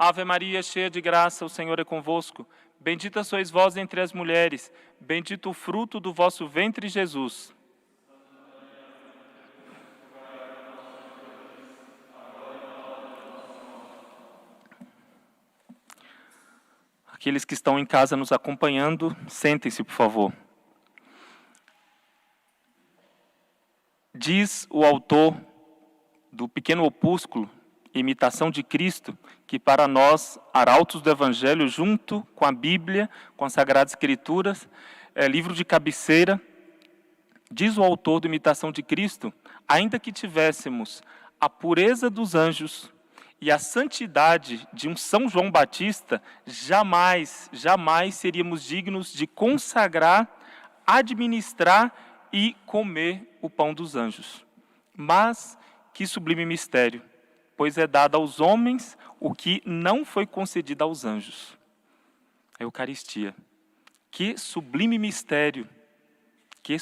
Ave Maria, cheia de graça, o Senhor é convosco. Bendita sois vós entre as mulheres, bendito o fruto do vosso ventre, Jesus. Aqueles que estão em casa nos acompanhando, sentem-se, por favor. Diz o autor do pequeno opúsculo, Imitação de Cristo, que para nós, arautos do Evangelho, junto com a Bíblia, com as Sagradas Escrituras, é livro de cabeceira. Diz o autor do Imitação de Cristo, ainda que tivéssemos a pureza dos anjos e a santidade de um São João Batista, jamais seríamos dignos de consagrar, administrar e comer o pão dos anjos. Mas que sublime mistério, pois é dado aos homens o que não foi concedido aos anjos. A Eucaristia. Que sublime mistério, que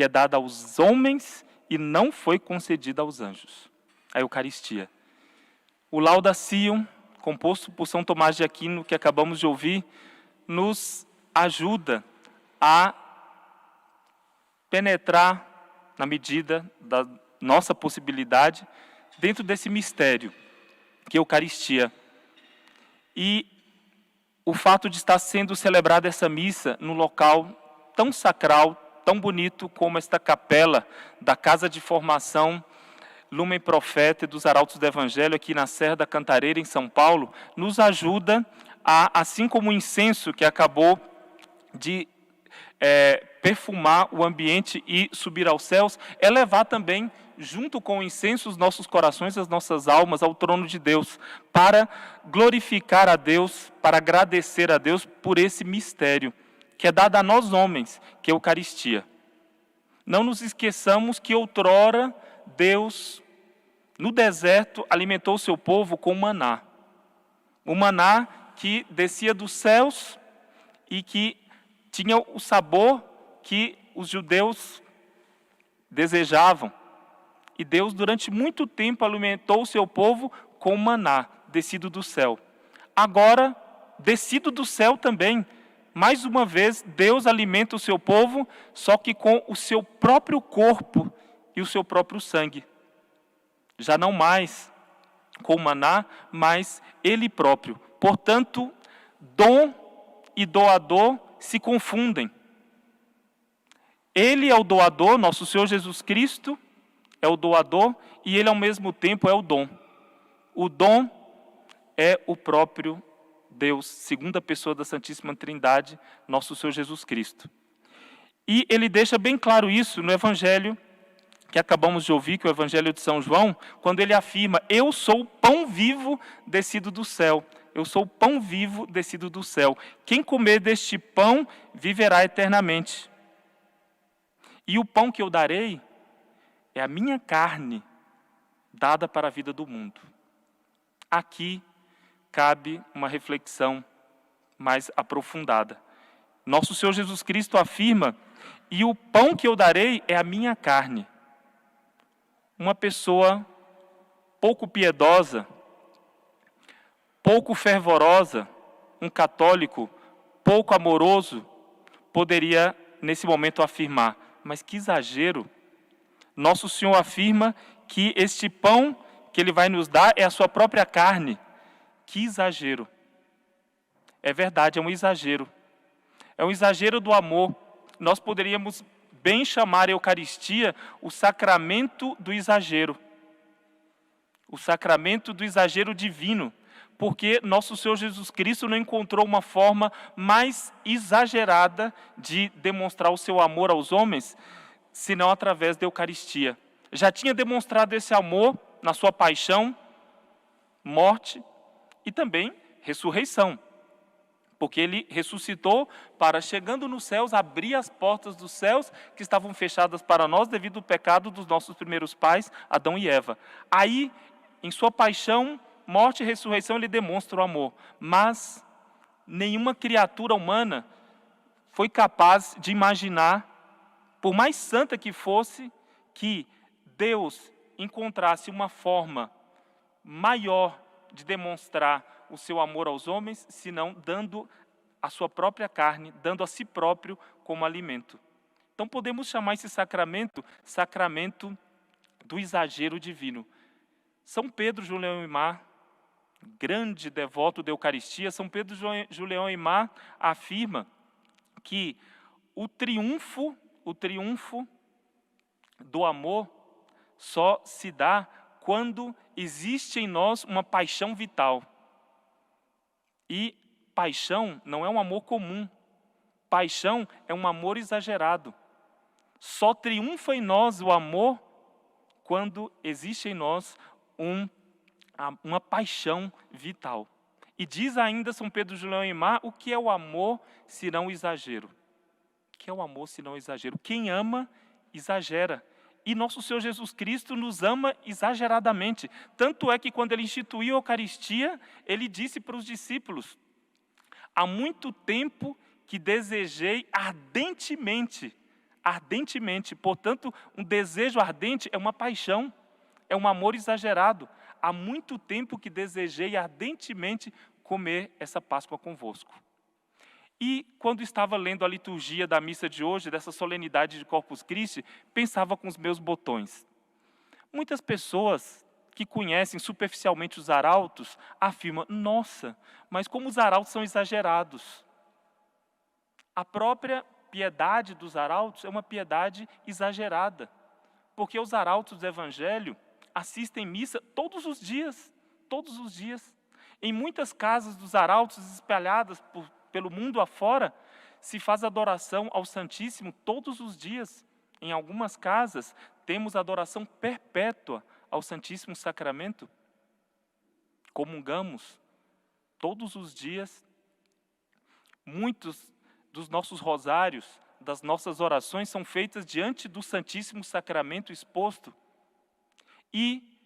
é dado aos homens e não foi concedido aos anjos. A Eucaristia. O Laudacium, composto por São Tomás de Aquino, que acabamos de ouvir, nos ajuda a penetrar, na medida da nossa possibilidade, dentro desse mistério, que é a Eucaristia. E o fato de estar sendo celebrada essa missa num local tão sacral, tão bonito como esta capela da Casa de Formação Lumen Profeta dos Arautos do Evangelho, aqui na Serra da Cantareira, em São Paulo, nos ajuda a, assim como o incenso que acabou de perfumar o ambiente e subir aos céus, elevar também, junto com o incenso, os nossos corações, as nossas almas ao trono de Deus, para glorificar a Deus, para agradecer a Deus por esse mistério, que é dado a nós homens, que é a Eucaristia. Não nos esqueçamos que outrora Deus, no deserto, alimentou o seu povo com maná. O maná que descia dos céus e que tinha o sabor que os judeus desejavam. E Deus, durante muito tempo, alimentou o seu povo com maná, descido do céu. Agora, descido do céu também, mais uma vez, Deus alimenta o seu povo, só que com o seu próprio corpo e o seu próprio sangue. Já não mais com maná, mas Ele próprio. Portanto, dom e doador se confundem. Ele é o doador, nosso Senhor Jesus Cristo é o doador, e Ele ao mesmo tempo é o dom. O dom é o próprio Deus, segunda pessoa da Santíssima Trindade, nosso Senhor Jesus Cristo. E Ele deixa bem claro isso no Evangelho que acabamos de ouvir, que é o Evangelho de São João, quando ele afirma: eu sou o pão vivo descido do céu. Eu sou o pão vivo descido do céu. Quem comer deste pão viverá eternamente. E o pão que eu darei é a minha carne, dada para a vida do mundo. Aqui cabe uma reflexão mais aprofundada. Nosso Senhor Jesus Cristo afirma: e o pão que eu darei é a minha carne. Uma pessoa pouco piedosa, pouco fervorosa, um católico pouco amoroso, poderia nesse momento afirmar: mas que exagero! Nosso Senhor afirma que este pão que Ele vai nos dar é a sua própria carne. Que exagero! É verdade, é um exagero. É um exagero do amor. Nós poderíamos bem chamar a Eucaristia o sacramento do exagero. O sacramento do exagero divino. Porque nosso Senhor Jesus Cristo não encontrou uma forma mais exagerada de demonstrar o seu amor aos homens, senão através da Eucaristia. Já tinha demonstrado esse amor na sua paixão, morte e também ressurreição. Porque Ele ressuscitou para, chegando nos céus, abrir as portas dos céus que estavam fechadas para nós devido ao pecado dos nossos primeiros pais, Adão e Eva. Aí, em sua paixão, morte e ressurreição, Ele demonstra o amor. Mas nenhuma criatura humana foi capaz de imaginar, por mais santa que fosse, que Deus encontrasse uma forma maior de demonstrar o seu amor aos homens, senão dando a sua própria carne, dando a si próprio como alimento. Então podemos chamar esse sacramento, sacramento do exagero divino. São Pedro Julião Aymar, grande devoto da Eucaristia, São Pedro Julião Aymar afirma que o triunfo do amor só se dá quando existe em nós uma paixão vital. E paixão não é um amor comum. Paixão é um amor exagerado. Só triunfa em nós o amor quando existe em nós uma paixão vital. E diz ainda São Pedro Julião Aymar, o que é o amor senão o exagero? O que é o amor senão o exagero? Quem ama, exagera. E nosso Senhor Jesus Cristo nos ama exageradamente. Tanto é que quando Ele instituiu a Eucaristia, Ele disse para os discípulos: há muito tempo que desejei ardentemente, portanto, um desejo ardente é uma paixão, é um amor exagerado. Há muito tempo que desejei ardentemente comer essa Páscoa convosco. E quando estava lendo a liturgia da missa de hoje, dessa solenidade de Corpus Christi, pensava com os meus botões. Muitas pessoas que conhecem superficialmente os arautos afirmam: nossa, mas como os arautos são exagerados. A própria piedade dos arautos é uma piedade exagerada, porque os arautos do Evangelho assistem missa todos os dias. Em muitas casas dos arautos espalhadas pelo mundo afora, se faz adoração ao Santíssimo todos os dias. Em algumas casas, temos adoração perpétua ao Santíssimo Sacramento. Comungamos todos os dias. Muitos dos nossos rosários, das nossas orações, são feitas diante do Santíssimo Sacramento exposto. E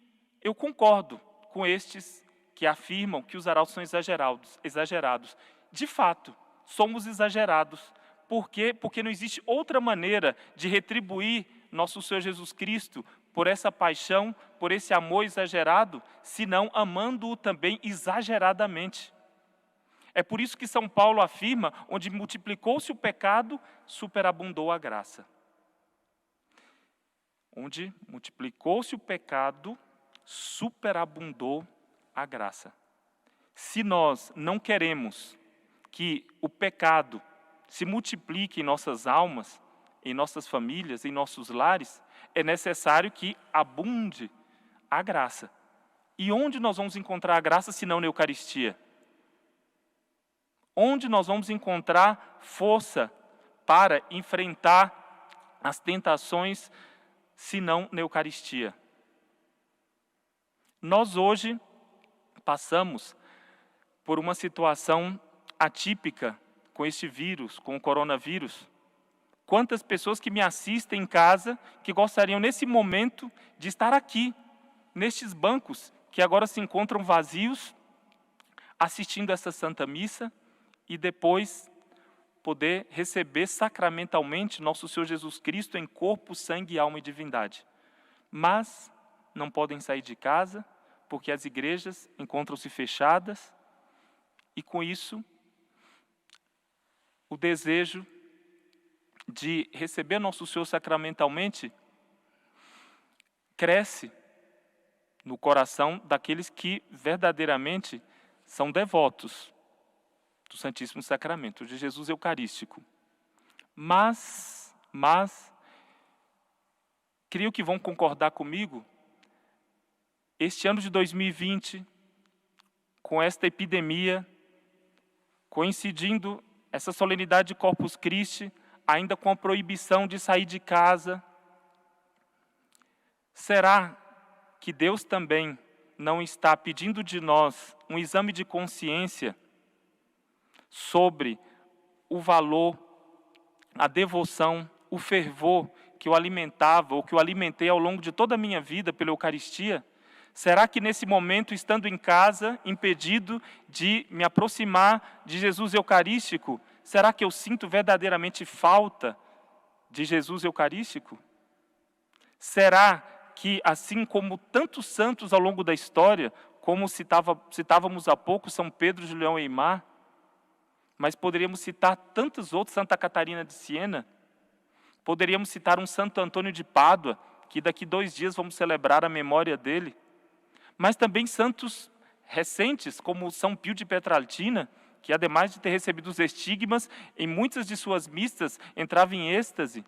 eu concordo com estes que afirmam que os arautos são exagerados. De fato, somos exagerados. Por quê? Porque não existe outra maneira de retribuir nosso Senhor Jesus Cristo por essa paixão, por esse amor exagerado, senão amando-o também exageradamente. É por isso que São Paulo afirma: onde multiplicou-se o pecado, superabundou a graça. Onde multiplicou-se o pecado, superabundou a graça. Se nós não queremos que o pecado se multiplique em nossas almas, em nossas famílias, em nossos lares, é necessário que abunde a graça. E onde nós vamos encontrar a graça, se não na Eucaristia? Onde nós vamos encontrar força para enfrentar as tentações, se não na Eucaristia? Nós hoje passamos por uma situação atípica com este vírus, com o coronavírus. Quantas pessoas que me assistem em casa que gostariam nesse momento de estar aqui, nestes bancos que agora se encontram vazios, assistindo essa Santa Missa e depois poder receber sacramentalmente nosso Senhor Jesus Cristo em corpo, sangue, alma e divindade. Mas não podem sair de casa porque as igrejas encontram-se fechadas e com isso o desejo de receber nosso Senhor sacramentalmente cresce no coração daqueles que verdadeiramente são devotos do Santíssimo Sacramento, de Jesus Eucarístico. Mas, creio que vão concordar comigo, este ano de 2020, com esta epidemia, coincidindo essa solenidade de Corpus Christi, ainda com a proibição de sair de casa, será que Deus também não está pedindo de nós um exame de consciência sobre o valor, a devoção, o fervor que eu alimentava, ou que eu alimentei ao longo de toda a minha vida pela Eucaristia? Será que nesse momento, estando em casa, impedido de me aproximar de Jesus Eucarístico, será que eu sinto verdadeiramente falta de Jesus Eucarístico? Será que, assim como tantos santos ao longo da história, como citávamos há pouco São Pedro, Julião Eymar, mas poderíamos citar tantos outros, Santa Catarina de Siena, poderíamos citar um Santo Antônio de Pádua, que daqui 2 dias vamos celebrar a memória dele, mas também santos recentes, como São Pio de Petraltina, que ademais de ter recebido os estigmas, em muitas de suas missas entrava em êxtase.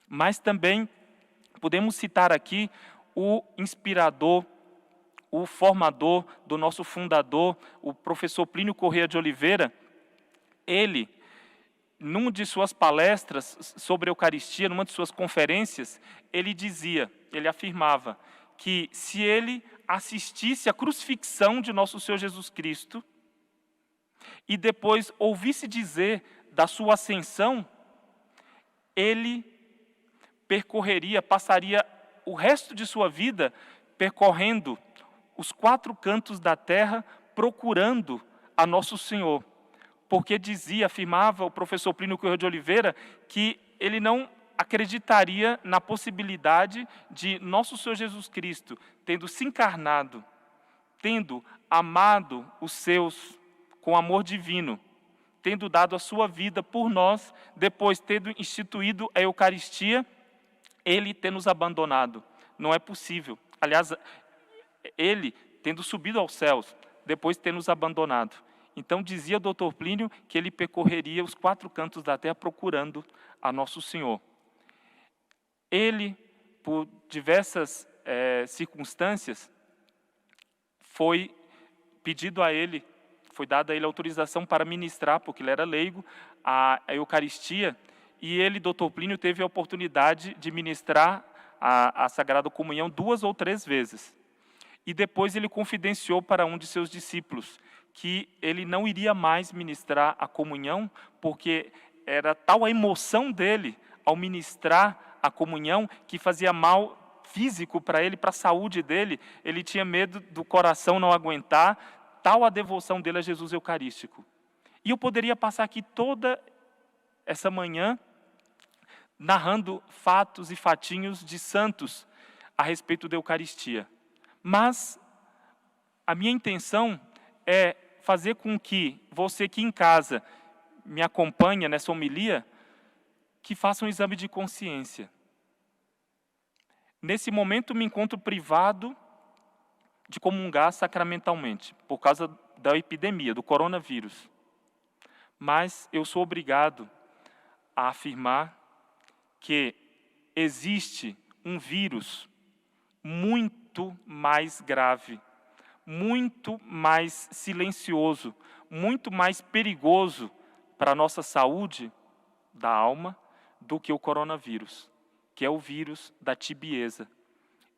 Mas também podemos citar aqui o inspirador, o formador do nosso fundador, o professor Plínio Corrêa de Oliveira. Ele, numa de suas palestras sobre a Eucaristia, numa de suas conferências, ele afirmava que se ele assistisse à crucifixão de nosso Senhor Jesus Cristo e depois ouvisse dizer da sua ascensão, ele passaria o resto de sua vida percorrendo os 4 cantos da terra procurando a Nosso Senhor. Porque afirmava o professor Plínio Corrêa de Oliveira, que ele não acreditaria na possibilidade de Nosso Senhor Jesus Cristo, tendo se encarnado, tendo amado os seus com amor divino, tendo dado a sua vida por nós, depois tendo instituído a Eucaristia, ele ter nos abandonado. Não é possível. Aliás, ele tendo subido aos céus, depois ter nos abandonado. Então dizia o doutor Plínio que ele percorreria os 4 cantos da terra procurando a Nosso Senhor. Ele, por diversas circunstâncias, foi dada a ele autorização para ministrar, porque ele era leigo, a Eucaristia, e ele, doutor Plínio, teve a oportunidade de ministrar a Sagrada Comunhão 2 ou 3 vezes. E depois ele confidenciou para um de seus discípulos que ele não iria mais ministrar a comunhão, porque era tal a emoção dele ao ministrar a comunhão que fazia mal físico para ele, para a saúde dele. Ele tinha medo do coração não aguentar, tal a devoção dele a Jesus Eucarístico. E eu poderia passar aqui toda essa manhã narrando fatos e fatinhos de santos a respeito da Eucaristia. Mas a minha intenção é fazer com que você que em casa me acompanha nessa homilia, que faça um exame de consciência. Nesse momento me encontro privado de comungar sacramentalmente, por causa da epidemia, do coronavírus. Mas eu sou obrigado a afirmar que existe um vírus muito mais grave, muito mais silencioso, muito mais perigoso para a nossa saúde da alma do que o coronavírus, que é o vírus da tibieza,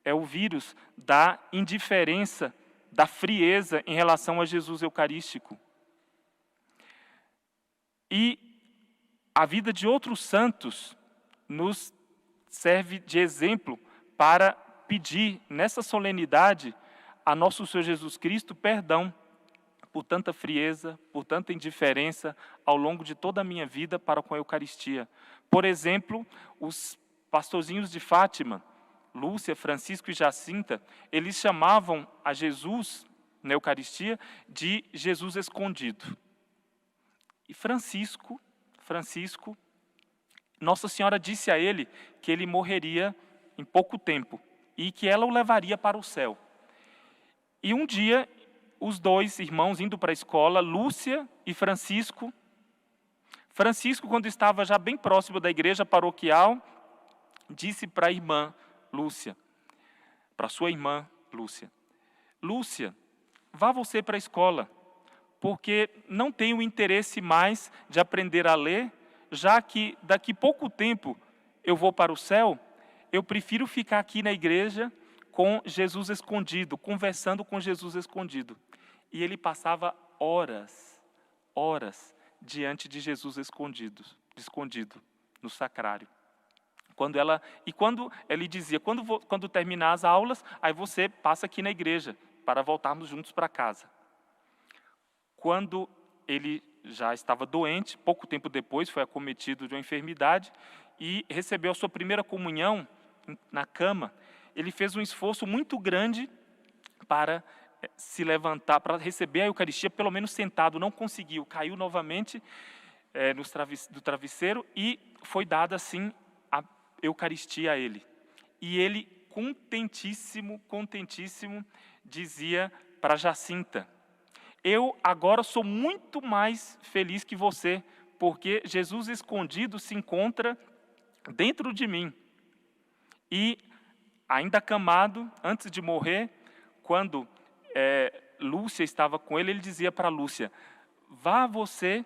é o vírus da indiferença, da frieza em relação a Jesus Eucarístico. E a vida de outros santos nos serve de exemplo para pedir nessa solenidade a nosso Senhor Jesus Cristo perdão por tanta frieza, por tanta indiferença ao longo de toda a minha vida para com a Eucaristia. Por exemplo, os pastorzinhos de Fátima, Lúcia, Francisco e Jacinta, eles chamavam a Jesus, na Eucaristia, de Jesus escondido. E Francisco, Nossa Senhora disse a ele que ele morreria em pouco tempo e que ela o levaria para o céu. E um dia, os 2 irmãos indo para a escola, Lúcia e Francisco, quando estava já bem próximo da igreja paroquial, disse para a irmã Lúcia, para sua irmã Lúcia, Lúcia, vá você para a escola, porque não tenho interesse mais de aprender a ler, já que daqui pouco tempo eu vou para o céu, eu prefiro ficar aqui na igreja com Jesus escondido, conversando com Jesus escondido. E ele passava horas diante de Jesus escondido no sacrário. Quando ele dizia, quando terminar as aulas, aí você passa aqui na igreja, para voltarmos juntos para casa. Quando ele já estava doente, pouco tempo depois foi acometido de uma enfermidade e recebeu a sua primeira comunhão na cama, ele fez um esforço muito grande para se levantar para receber a Eucaristia, pelo menos sentado, não conseguiu, caiu novamente do travesseiro e foi dada assim a Eucaristia a ele. E ele, contentíssimo, contentíssimo, dizia para Jacinta: eu agora sou muito mais feliz que você, porque Jesus escondido se encontra dentro de mim. E, ainda acamado, antes de morrer, quando Lúcia estava com ele, ele dizia para Lúcia: vá você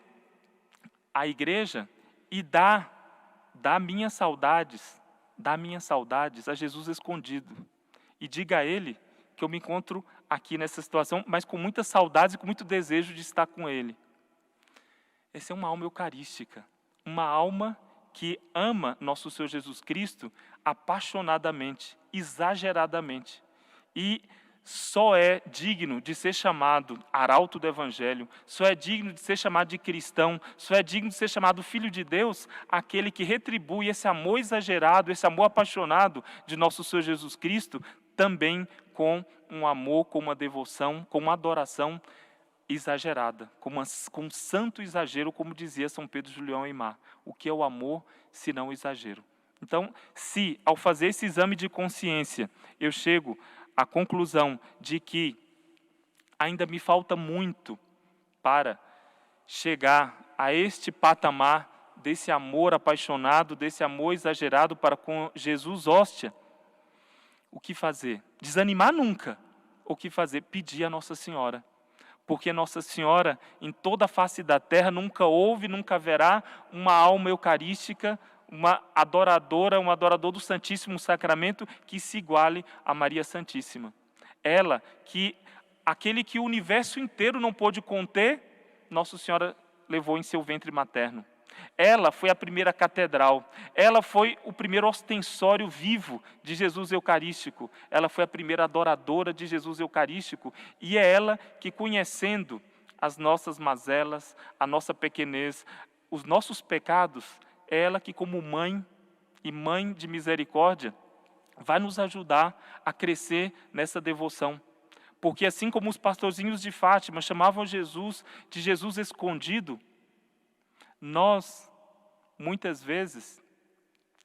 à igreja e dá minhas saudades a Jesus escondido. E diga a ele que eu me encontro aqui nessa situação, mas com muitas saudades e com muito desejo de estar com ele. Essa é uma alma eucarística, uma alma que ama nosso Senhor Jesus Cristo apaixonadamente, exageradamente. E só é digno de ser chamado arauto do Evangelho, só é digno de ser chamado de cristão, só é digno de ser chamado filho de Deus, aquele que retribui esse amor exagerado, esse amor apaixonado de nosso Senhor Jesus Cristo, também com um amor, com uma devoção, com uma adoração exagerada, com um santo exagero, como dizia São Pedro Julião Aimar. O que é o amor, se não o exagero? Então, se ao fazer esse exame de consciência, eu chego à conclusão de que ainda me falta muito para chegar a este patamar desse amor apaixonado, desse amor exagerado para com Jesus hóstia, o que fazer? Desanimar nunca. O que fazer? Pedir a Nossa Senhora. Porque Nossa Senhora, em toda a face da terra, nunca houve, nunca haverá uma alma eucarística, um adorador do Santíssimo Sacramento que se iguale a Maria Santíssima. Ela, aquele que o universo inteiro não pôde conter, Nossa Senhora levou em seu ventre materno. Ela foi a primeira catedral, ela foi o primeiro ostensório vivo de Jesus Eucarístico, ela foi a primeira adoradora de Jesus Eucarístico, e é ela que, conhecendo as nossas mazelas, a nossa pequenez, os nossos pecados, é ela que, como mãe e mãe de misericórdia, vai nos ajudar a crescer nessa devoção. Porque assim como os pastorzinhos de Fátima chamavam Jesus de Jesus escondido, nós, muitas vezes,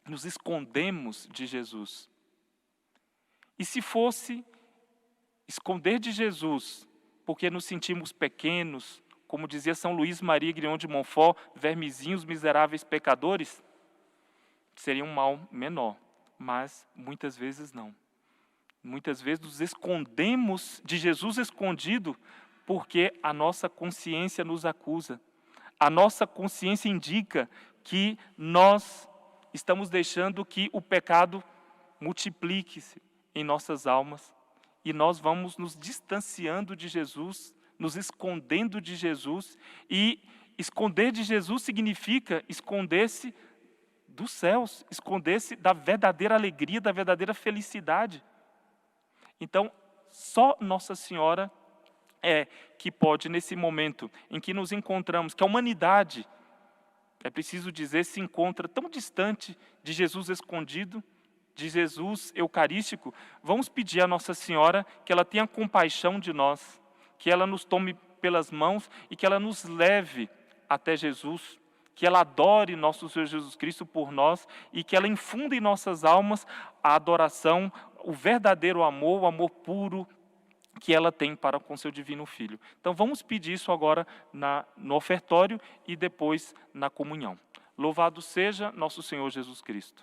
nos escondemos de Jesus. E se fosse esconder de Jesus, porque nos sentimos pequenos, como dizia São Luís Maria Grignon de Montfort, vermezinhos miseráveis pecadores, seria um mal menor, mas muitas vezes não. Muitas vezes nos escondemos de Jesus escondido, porque a nossa consciência nos acusa. A nossa consciência indica que nós estamos deixando que o pecado multiplique-se em nossas almas e nós vamos nos distanciando de Jesus, nos escondendo de Jesus, e esconder de Jesus significa esconder-se dos céus, esconder-se da verdadeira alegria, da verdadeira felicidade. Então, só Nossa Senhora que pode, nesse momento em que nos encontramos, que a humanidade, é preciso dizer, se encontra tão distante de Jesus escondido, de Jesus eucarístico, vamos pedir a Nossa Senhora que ela tenha compaixão de nós, que ela nos tome pelas mãos e que ela nos leve até Jesus, que ela adore nosso Senhor Jesus Cristo por nós e que ela infunda em nossas almas a adoração, o verdadeiro amor, o amor puro, que ela tem para com seu divino Filho. Então vamos pedir isso agora no ofertório e depois na comunhão. Louvado seja nosso Senhor Jesus Cristo.